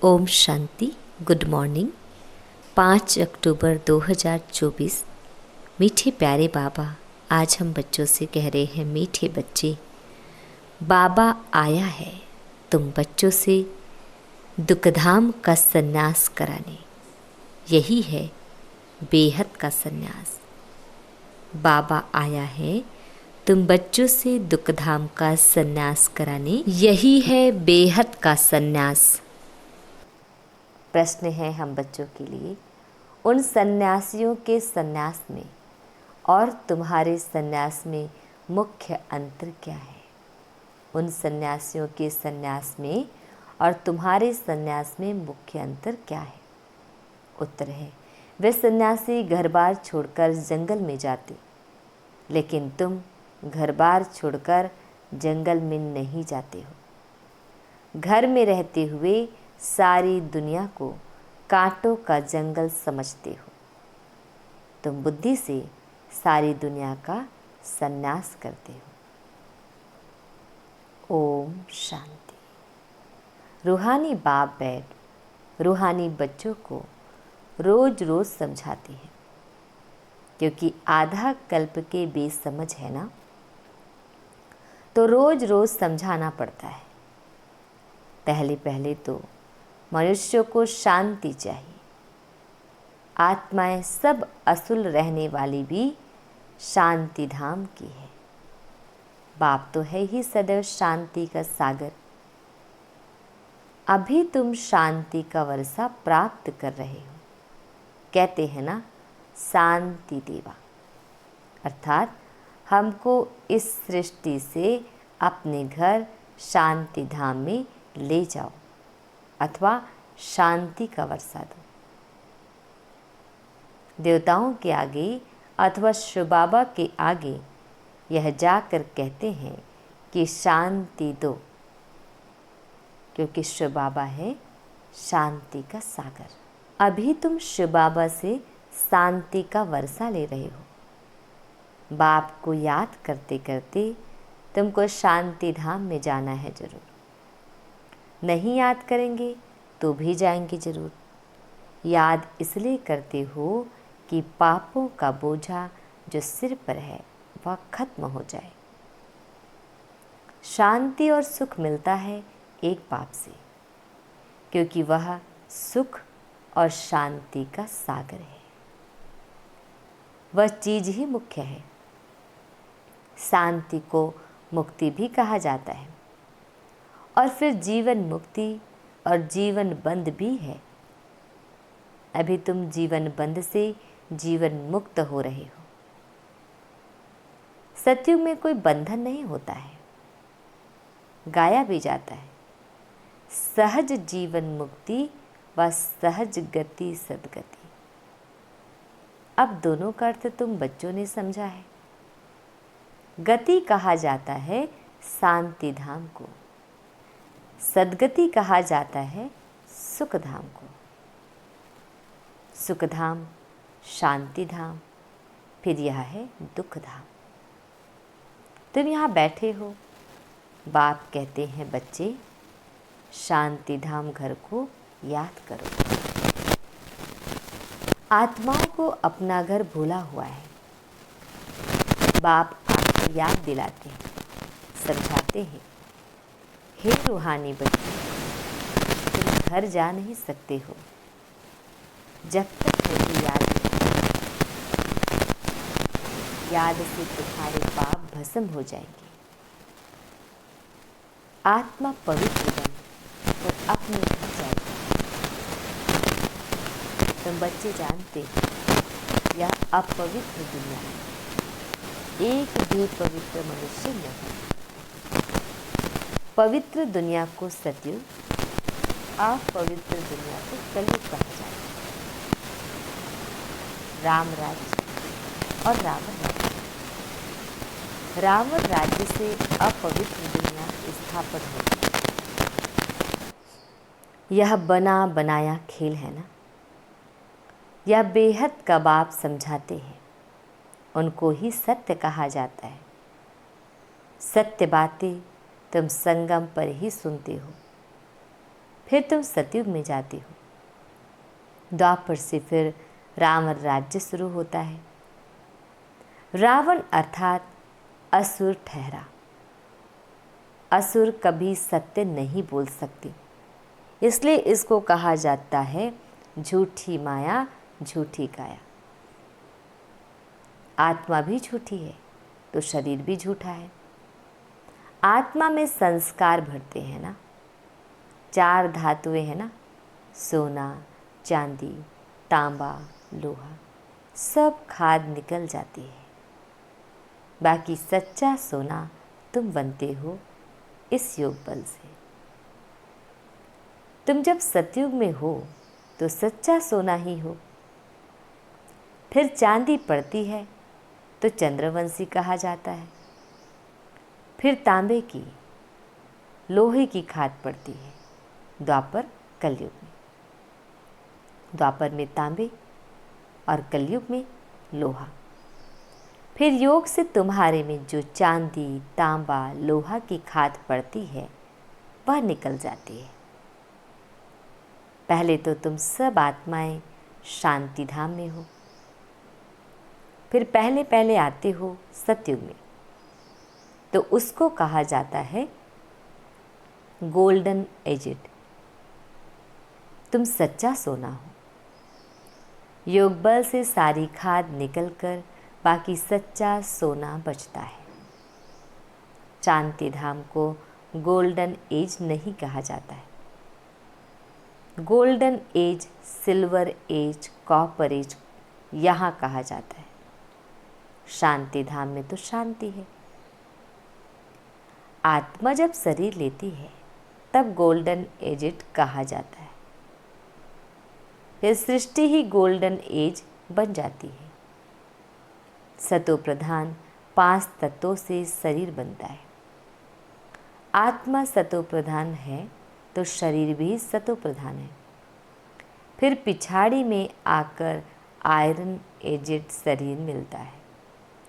Om Shanti. Good morning. 5 अक्टूबर 2024। मीठे प्यारे बाबा, आज हम बच्चों से कह रहे हैं, मीठे बच्चे, बाबा आया है तुम बच्चों से दुखधाम का सन्यास कराने। यही है बेहद का सन्यास। बाबा आया है तुम बच्चों से दुखधाम का सन्यास कराने, यही है बेहद का सन्यास। प्रश्न है हम बच्चों के लिए, उन सन्यासियों के सन्यास में और तुम्हारे सन्यास में मुख्य अंतर क्या है? उन सन्यासियों के सन्यास में और तुम्हारे सन्यास में मुख्य अंतर क्या है? उत्तर है, वे सन्यासी घर बार छोड़कर जंगल में जाते, लेकिन तुम घर बार छोड़कर जंगल में नहीं जाते हो। घर में रहते हुए सारी दुनिया को कांटों का जंगल समझते हो। तुम बुद्धि से सारी दुनिया का सन्यास करते हो। ओम शांति। रूहानी बाप बैठ रूहानी बच्चों को रोज रोज समझाते हैं, क्योंकि आधा कल्प के बेसमझ है ना, तो रोज रोज समझाना पड़ता है। पहले पहले तो मनुष्यों को शांति चाहिए। आत्माएं सब असुल रहने वाली भी शांति धाम की है। बाप तो है ही सदैव शांति का सागर। अभी तुम शांति का वर्षा प्राप्त कर रहे हो। कहते हैं ना, शांति देवा, अर्थात हमको इस सृष्टि से अपने घर शांति धाम में ले जाओ अथवा शांति का वर्षा दो। देवताओं के आगे अथवा शिव बाबा के आगे यह जाकर कहते हैं कि शांति दो, क्योंकि शिव बाबा है शांति का सागर। अभी तुम शिव बाबा से शांति का वर्षा ले रहे हो। बाप को याद करते करते तुमको शांति धाम में जाना है जरूर। नहीं याद करेंगे तो भी जाएंगे जरूर। याद इसलिए करते हो कि पापों का बोझा जो सिर पर है वह खत्म हो जाए। शांति और सुख मिलता है एक बाप से, क्योंकि वह सुख और शांति का सागर है। वह चीज ही मुख्य है। शांति को मुक्ति भी कहा जाता है, और फिर जीवन मुक्ति और जीवन बंध भी है। अभी तुम जीवन बंध से जीवन मुक्त हो रहे हो। सतयुग में कोई बंधन नहीं होता है, गाया भी जाता है, सहज जीवन मुक्ति व सहज गति सदगति। अब दोनों का अर्थ तुम बच्चों ने समझा है। गति कहा जाता है शांति धाम को, सदगति कहा जाता है सुख धाम को। सुख धाम शांति धाम, फिर यह है दुख धाम। तुम यहाँ बैठे हो, बाप कहते हैं बच्चे शांति धाम घर को याद करो। आत्माओं को अपना घर भूला हुआ है। बाप आपको याद दिलाते हैं, समझाते हैं, हे रूहानी बच्चे, तुम घर जा नहीं सकते हो जब तक मुझे याद से तुम्हारे पाप भस्म हो जाएंगे। आत्मा पवित्र बन और अपने घर जाएगी। तुम बच्चे जानते हो यह अपवित्र दुनिया है। एक भी पवित्र मनुष्य नहीं। पवित्र दुनिया को सतयुग, अपवित्र दुनिया को कलयुग कहा जाता है। राम राज्य और रावण राज्य। रावण राज्य से अपवित्र दुनिया स्थापित होगी। यह बना बनाया खेल है ना। यह बेहद का बाप समझाते हैं, उनको ही सत्य कहा जाता है। सत्य बातें तुम संगम पर ही सुनते हो। फिर तुम सतयुग में जाते हो। द्वापर से फिर रावण राज्य शुरू होता है। रावण अर्थात असुर ठहरा। असुर कभी सत्य नहीं बोल सकते, इसलिए इसको कहा जाता है झूठी माया झूठी काया। आत्मा भी झूठी है तो शरीर भी झूठा है। आत्मा में संस्कार भरते हैं ना, 4 धातुएं हैं ना, सोना, चांदी, तांबा, लोहा, सब खाद निकल जाती है। बाकी सच्चा सोना तुम बनते हो इस योग बल से। तुम जब सतयुग में हो तो सच्चा सोना ही हो। फिर चांदी पड़ती है तो चंद्रवंशी कहा जाता है। फिर तांबे की, लोहे की खाद पड़ती है द्वापर कलयुग में। द्वापर में तांबे और कलयुग में लोहा। फिर योग से तुम्हारे में जो चांदी, तांबा, लोहा की खाद पड़ती है वह निकल जाती है। पहले तो तुम सब आत्माएं शांति धाम में हो। फिर पहले पहले आते हो सतयुग में, तो उसको कहा जाता है गोल्डन एजेड। तुम सच्चा सोना हो। योग बल से सारी खाद निकलकर बाकी सच्चा सोना बचता है। शांति धाम को गोल्डन एज नहीं कहा जाता है। Golden age, silver age, copper age यहाँ कहा जाता है। शांति धाम में तो शांति है। आत्मा जब शरीर लेती है तब गोल्डन एजेड कहा जाता है। फिर सृष्टि ही गोल्डन एज बन जाती है। सतो प्रधान 5 तत्वों से शरीर बनता है। आत्मा सतो प्रधान है तो शरीर भी सतो प्रधान है। फिर पिछाड़ी में आकर आयरन एजेड शरीर मिलता है,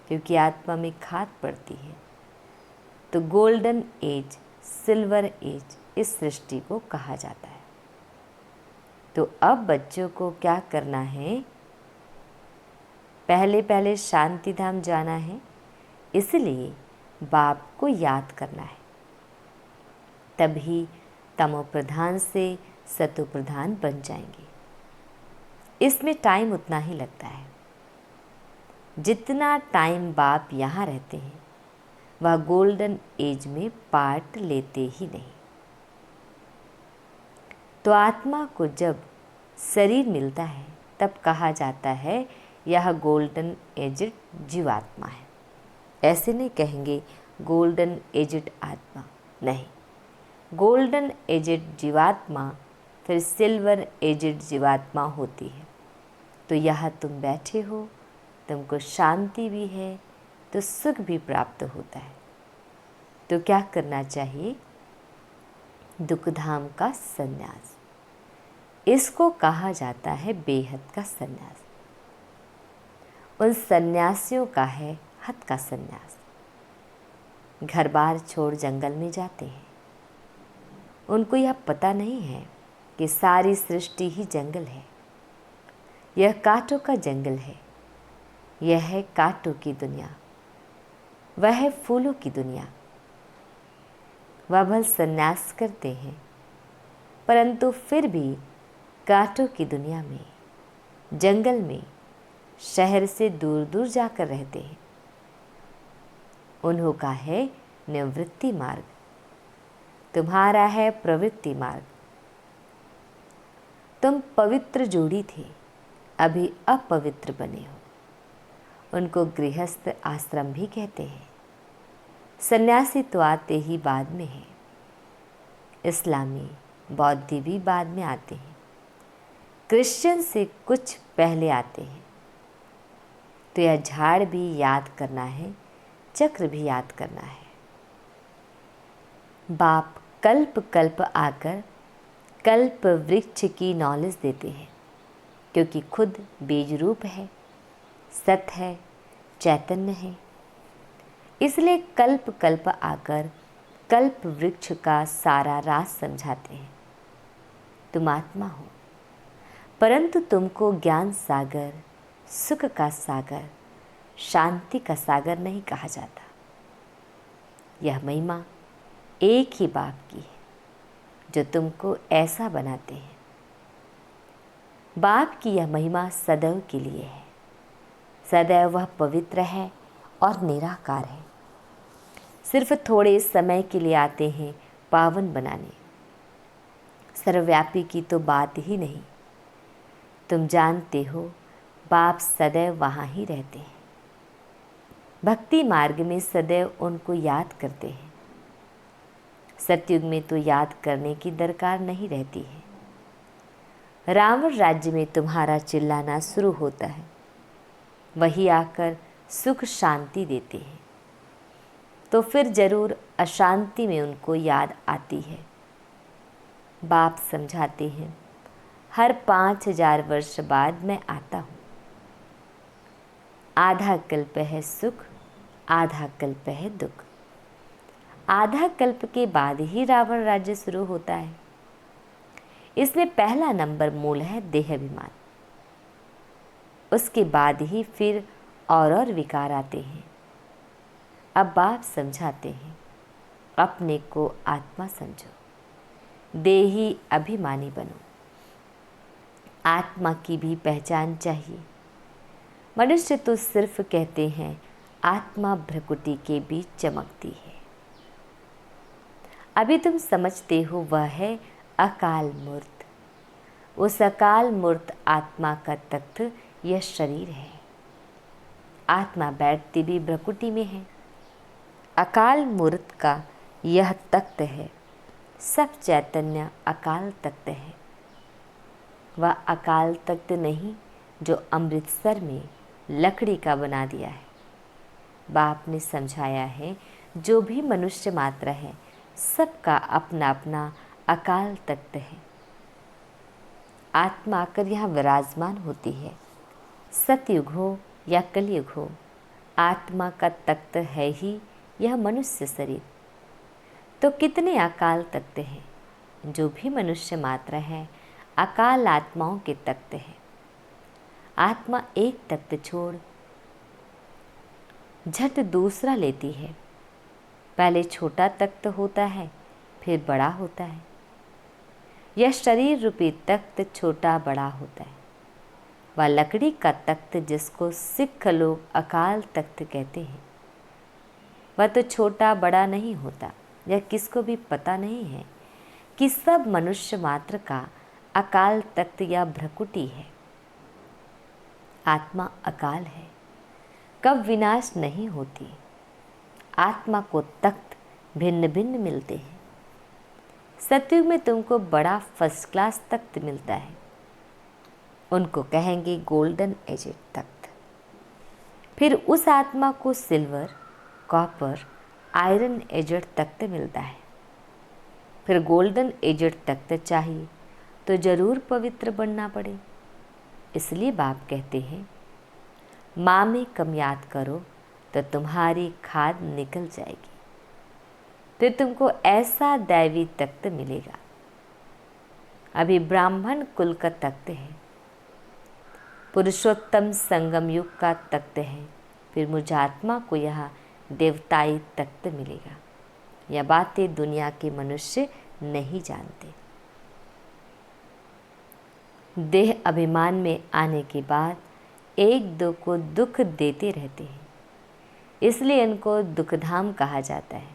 क्योंकि आत्मा में खाद पड़ती है। तो गोल्डन एज, सिल्वर एज इस सृष्टि को कहा जाता है। तो अब बच्चों को क्या करना है? पहले पहले शांति धाम जाना है, इसलिए बाप को याद करना है। तभी तमो प्रधान से सतो प्रधान बन जाएंगे। इसमें टाइम उतना ही लगता है जितना टाइम बाप यहाँ रहते हैं। वह गोल्डन एज में पार्ट लेते ही नहीं। तो आत्मा को जब शरीर मिलता है तब कहा जाता है यह गोल्डन एजेड जीवात्मा है। ऐसे नहीं कहेंगे गोल्डन एजेड आत्मा, नहीं। गोल्डन एजेड जीवात्मा फिर सिल्वर एजेड जीवात्मा होती है। तो यहाँ तुम बैठे हो, तुमको शांति भी है तो सुख भी प्राप्त होता है। तो क्या करना चाहिए? दुखधाम का संन्यास। इसको कहा जाता है बेहद का संन्यास। उन सन्यासियों का है हद का संन्यास। घर बार छोड़ जंगल में जाते हैं। उनको यह पता नहीं है कि सारी सृष्टि ही जंगल है। यह कांटों का जंगल है। यह है कांटों की दुनिया, वह है फूलों की दुनिया। वह भल संन्यास करते हैं, परंतु फिर भी कांटों की दुनिया में, जंगल में, शहर से दूर दूर जाकर रहते हैं। उन्हों का है निवृत्ति मार्ग, तुम्हारा है प्रवृत्ति मार्ग। तुम पवित्र जोड़ी थे, अभी अपवित्र बने हो। उनको गृहस्थ आश्रम भी कहते हैं। सन्यासी तो आते ही बाद में हैं। इस्लामी, बौद्धी भी बाद में आते हैं। क्रिश्चियन से कुछ पहले आते हैं। तो यह झाड़ भी याद करना है, चक्र भी याद करना है। बाप कल्प कल्प आकर कल्प वृक्ष की नॉलेज देते हैं, क्योंकि खुद बीज रूप है, सत है, चैतन्य है। इसलिए कल्प कल्प आकर कल्प वृक्ष का सारा राज समझाते हैं। तुम आत्मा हो, परंतु तुमको ज्ञान सागर, सुख का सागर, शांति का सागर नहीं कहा जाता। यह महिमा एक ही बाप की है जो तुमको ऐसा बनाते हैं। बाप की यह महिमा सदैव के लिए है। सदैव वह पवित्र है और निराकार है। सिर्फ थोड़े समय के लिए आते हैं पावन बनाने। सर्वव्यापी की तो बात ही नहीं। तुम जानते हो बाप सदैव वहाँ ही रहते हैं। भक्ति मार्ग में सदैव उनको याद करते हैं। सतयुग में तो याद करने की दरकार नहीं रहती है। रावण राज्य में तुम्हारा चिल्लाना शुरू होता है, वही आकर सुख शांति देते हैं, तो फिर जरूर अशांति में उनको याद आती है। बाप समझाते हैं, हर 5000 वर्ष बाद मैं आता हूँ। आधा कल्प है सुख, आधा कल्प है दुख। आधा कल्प के बाद ही रावण राज्य शुरू होता है। इसमें पहला नंबर मूल है देहाभिमान। उसके बाद ही फिर और विकार आते हैं। अब बाप समझाते हैं, अपने को आत्मा समझो, देही अभिमानी बनो। आत्मा की भी पहचान चाहिए। मनुष्य तो सिर्फ कहते हैं आत्मा भ्रकुटी के बीच चमकती है। अभी तुम समझते हो वह है अकाल मूर्त। उस अकाल मूर्त आत्मा का तख्त यह शरीर है। आत्मा बैठती भी भ्रकुटी में है। अकाल मूर्त का यह तख्त है। सब चैतन्य अकाल तख्त है। वह अकाल तख्त नहीं जो अमृतसर में लकड़ी का बना दिया है। बाप ने समझाया है, जो भी मनुष्य मात्र है सबका अपना अपना अकाल तख्त है। आत्मा आकर यहाँ विराजमान होती है। सतयुग हो या कलयुग हो, आत्मा का तख्त है ही यह मनुष्य शरीर। तो कितने अकाल तख्त हैं? जो भी मनुष्य मात्र है अकाल आत्माओं के तख्त है। आत्मा एक तख्त छोड़ झट दूसरा लेती है। पहले छोटा तख्त होता है, फिर बड़ा होता है। यह शरीर रूपी तख्त छोटा बड़ा होता है। वह लकड़ी का तख्त जिसको सिख लोग अकाल तख्त कहते हैं, वह तो छोटा बड़ा नहीं होता। यह किसको भी पता नहीं है कि सब मनुष्य मात्र का अकाल तख्त या भ्रकुटी है। आत्मा अकाल है, कब विनाश नहीं होती। आत्मा को तख्त भिन्न भिन्न मिलते हैं। सतयुग में तुमको बड़ा फर्स्ट क्लास तख्त मिलता है। उनको कहेंगे गोल्डन एजेड तख्त। फिर उस आत्मा को सिल्वर, कॉपर, आयरन एजेड तख्त मिलता है। फिर गोल्डन एजेड तख्त चाहिए तो जरूर पवित्र बनना पड़े। इसलिए बाप कहते हैं, माँ में कम याद करो तो तुम्हारी खाद निकल जाएगी, फिर तुमको ऐसा दैवी तख्त मिलेगा। अभी ब्राह्मण कुल का तख्त है, पुरुषोत्तम संगम युग का तख्त है, फिर मुझ आत्मा को यह देवताई तख्त मिलेगा। यह बातें दुनिया के मनुष्य नहीं जानते। देह अभिमान में आने के बाद एक दो को दुख देते रहते हैं, इसलिए इनको दुखधाम कहा जाता है।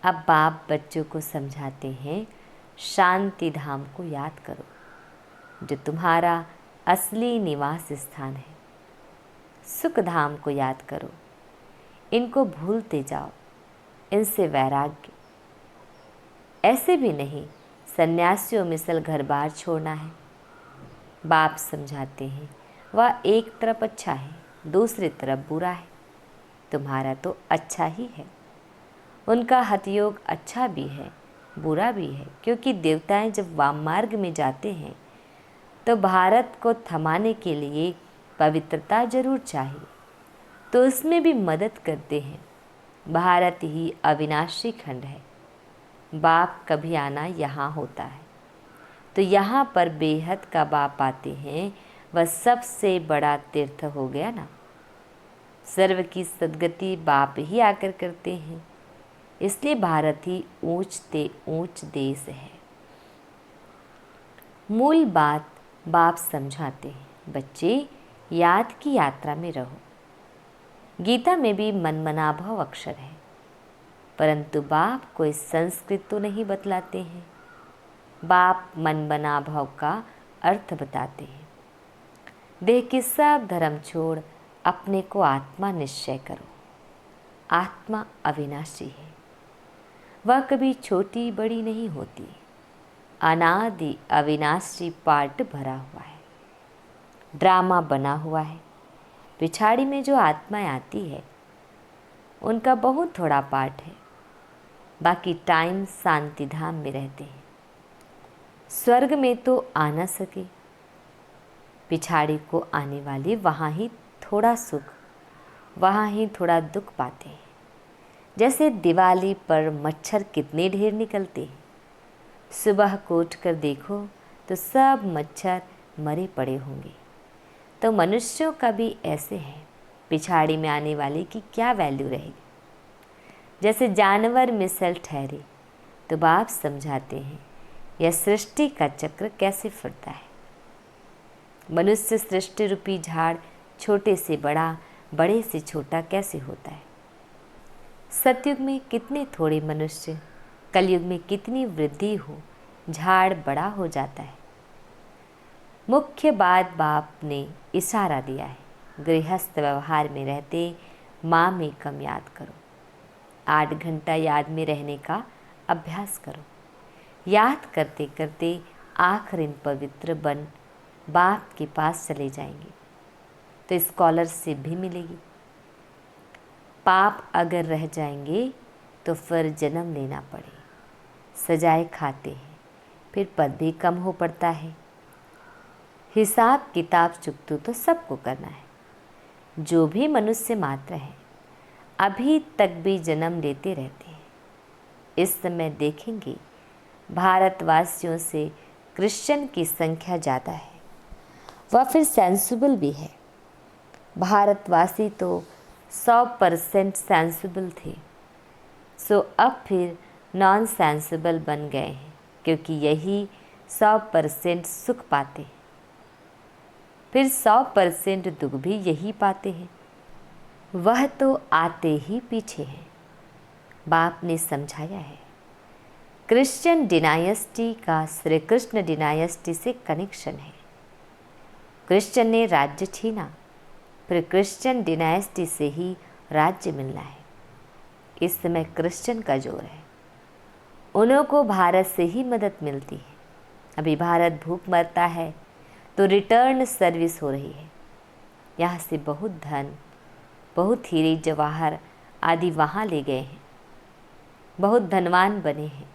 अब बाप बच्चों को समझाते हैं, शांति धाम को याद करो जो तुम्हारा असली निवास स्थान है। सुख धाम को याद करो, इनको भूलते जाओ, इनसे वैराग्य। ऐसे भी नहीं सन्यासियों मिसल घर बार छोड़ना है। बाप समझाते हैं, वह एक तरफ अच्छा है, दूसरी तरफ बुरा है। तुम्हारा तो अच्छा ही है। उनका हठयोग अच्छा भी है, बुरा भी है, क्योंकि देवताएं जब वाम मार्ग में जाते हैं तो भारत को थमाने के लिए पवित्रता जरूर चाहिए, तो उसमें भी मदद करते हैं। भारत ही अविनाशी खंड है। बाप कभी आना यहाँ होता है, तो यहाँ पर बेहद का बाप पाते हैं, वह सबसे बड़ा तीर्थ हो गया ना। सर्व की सद्गति बाप ही आकर करते हैं, इसलिए भारत ही ऊंचते ऊंच देश है। मूल बात बाप समझाते हैं, बच्चे याद की यात्रा में रहो। गीता में भी मनमनाभव अक्षर है, परंतु बाप कोई संस्कृत तो नहीं बतलाते हैं। बाप मनमनाभव का अर्थ बताते हैं। देह के सब धर्म छोड़ अपने को आत्मा निश्चय करो। आत्मा अविनाशी है, वह कभी छोटी बड़ी नहीं होती। अनादि अविनाशी पार्ट भरा हुआ है, ड्रामा बना हुआ है। पिछाड़ी में जो आत्माएं आती है उनका बहुत थोड़ा पार्ट है, बाकी टाइम शांति धाम में रहते हैं। स्वर्ग में तो आ न सके, पिछाड़ी को आने वाले वहाँ ही थोड़ा सुख, वहाँ ही थोड़ा दुख पाते हैं। जैसे दिवाली पर मच्छर कितने ढेर निकलते हैं, सुबह को उठकर देखो तो सब मच्छर मरे पड़े होंगे। तो मनुष्यों का भी ऐसे है, पिछाड़ी में आने वाले की क्या वैल्यू रहेगी। जैसे जानवर मिसल ठहरे, तो बाप समझाते हैं यह सृष्टि का चक्र कैसे फिरता है। मनुष्य सृष्टि रूपी झाड़ छोटे से बड़ा, बड़े से छोटा कैसे होता है। सतयुग में कितने थोड़े मनुष्य, कलयुग में कितनी वृद्धि हो, झाड़ बड़ा हो जाता है। मुख्य बात बाप ने इशारा दिया है, गृहस्थ व्यवहार में रहते माँ में कम याद करो। 8 घंटा याद में रहने का अभ्यास करो। याद करते करते आखिर इन पवित्र बन बाप के पास चले जाएंगे तो स्कॉलरशिप भी मिलेगी। पाप अगर रह जाएंगे तो फिर जन्म लेना पड़े। सजाए खाते हैं, फिर पद भी कम हो पड़ता है। हिसाब किताब चुकतू तो सबको करना है। जो भी मनुष्य मात्र है अभी तक भी जन्म लेते रहते हैं। इस समय देखेंगे भारतवासियों से क्रिश्चियन की संख्या ज़्यादा है, वह फिर सेंसिबल भी है। भारतवासी तो 100% सेंसिबल थे, सो अब फिर नॉन सेंसिबल बन गए हैं, क्योंकि यही 100% सुख पाते हैं, फिर 100% दुख भी यही पाते हैं। वह तो आते ही पीछे हैं। बाप ने समझाया है, क्रिश्चियन डिनायस्टी का श्री कृष्ण डिनायस्टी से कनेक्शन है। क्रिश्चियन ने राज्य छीना, फिर क्रिश्चियन डिनायस्टी से ही राज्य मिलना है। इस समय क्रिश्चियन का जोर है, उन्हों को भारत से ही मदद मिलती है। अभी भारत भूख मरता है तो रिटर्न सर्विस हो रही है। यहाँ से बहुत धन, बहुत हीरे जवाहर आदि वहाँ ले गए हैं, बहुत धनवान बने हैं,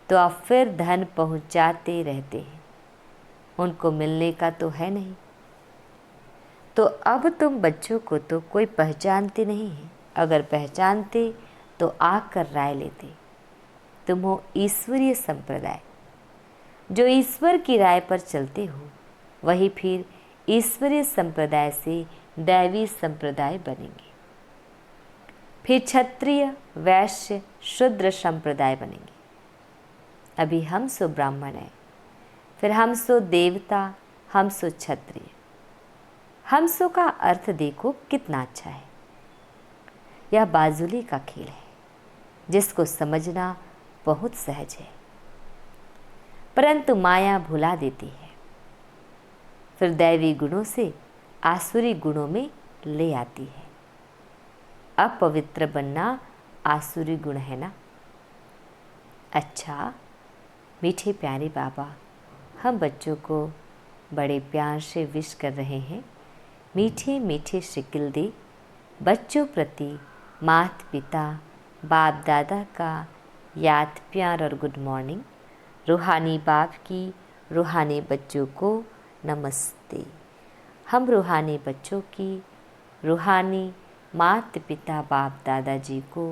तो अब फिर धन पहुँचाते रहते हैं। उनको मिलने का तो है नहीं, तो अब तुम बच्चों को तो कोई पहचानते नहीं है। अगर पहचानते तो आकर राय लेते। तुम हो ईश्वरीय संप्रदाय, जो ईश्वर की राय पर चलते हो वही फिर ईश्वरीय संप्रदाय से दैवी संप्रदाय बनेंगे, फिर क्षत्रिय वैश्य शूद्र संप्रदाय बनेंगे। अभी हम सो ब्राह्मण हैं, फिर हम सो देवता, हम सो क्षत्रिय। हम सो का अर्थ देखो कितना अच्छा है। यह बाजुली का खेल है, जिसको समझना बहुत सहज है, परंतु माया भुला देती है, फिर दैवी गुणों से आसुरी गुणों में ले आती है। अपवित्र बनना आसुरी गुण है ना। अच्छा मीठे प्यारे बाबा, हम बच्चों को बड़े प्यार से विश कर रहे हैं। मीठे मीठे शिकिल दे बच्चों प्रति माता पिता बाप दादा का याद प्यार और गुड मॉर्निंग। रूहानी बाप की रूहानी बच्चों को नमस्ते। हम रूहानी बच्चों की रूहानी माता पिता बाप दादाजी को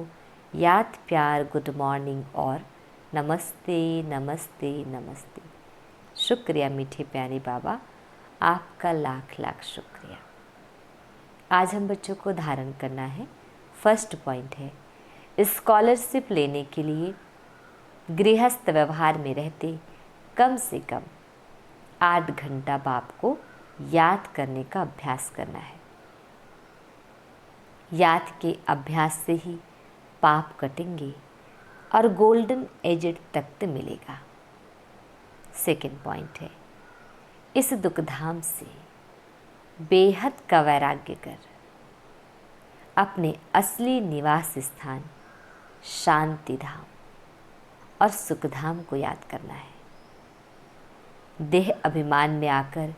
याद प्यार गुड मॉर्निंग और नमस्ते नमस्ते नमस्ते। शुक्रिया मीठे प्यारे बाबा, आपका लाख लाख शुक्रिया। आज हम बच्चों को धारण करना है। फर्स्ट पॉइंट है, स्कॉलरशिप लेने के लिए गृहस्थ व्यवहार में रहते कम से कम 8 घंटा बाप को याद करने का अभ्यास करना है। याद के अभ्यास से ही पाप कटेंगे और गोल्डन एजेड तख्त मिलेगा। सेकंड पॉइंट है, इस दुखधाम से बेहद का वैराग्य कर अपने असली निवास स्थान शांति धाम और सुखधाम को याद करना है। देह अभिमान में आकर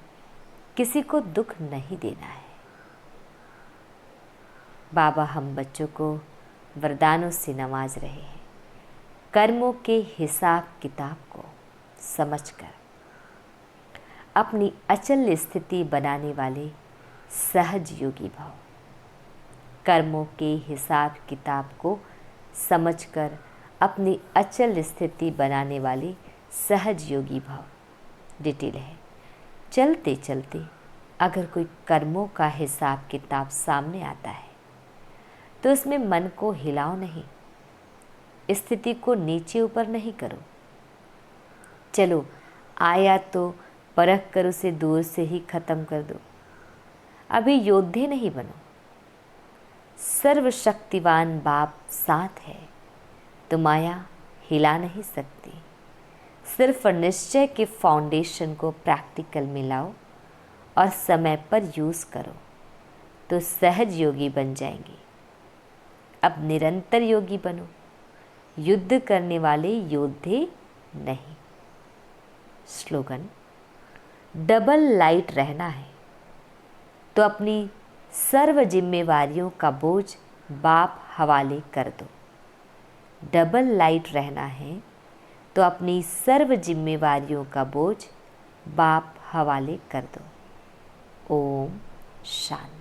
किसी को दुख नहीं देना है। बाबा हम बच्चों को वरदानों से नवाज रहे हैं। कर्मों के हिसाब किताब को समझकर अपनी अचल स्थिति बनाने वाले सहज योगी भव। कर्मों के हिसाब किताब को समझकर अपनी अचल स्थिति बनाने वाले सहज योगी भव। डिटेल है, चलते चलते अगर कोई कर्मों का हिसाब किताब सामने आता है तो उसमें मन को हिलाओ नहीं, स्थिति को नीचे ऊपर नहीं करो। चलो आया तो परख कर उसे दूर से ही खत्म कर दो। अभी योद्धे नहीं बनो। सर्वशक्तिवान बाप साथ है तो माया हिला नहीं सकती। सिर्फ निश्चय के फाउंडेशन को प्रैक्टिकल में लाओ और समय पर यूज़ करो तो सहज योगी बन जाएंगे। अब निरंतर योगी बनो, युद्ध करने वाले योद्धे नहीं। स्लोगन, डबल लाइट रहना है तो अपनी सर्व जिम्मेवारियों का बोझ बाप हवाले कर दो। डबल लाइट रहना है तो अपनी सर्व जिम्मेवारियों का बोझ बाप हवाले कर दो। ओम शांति।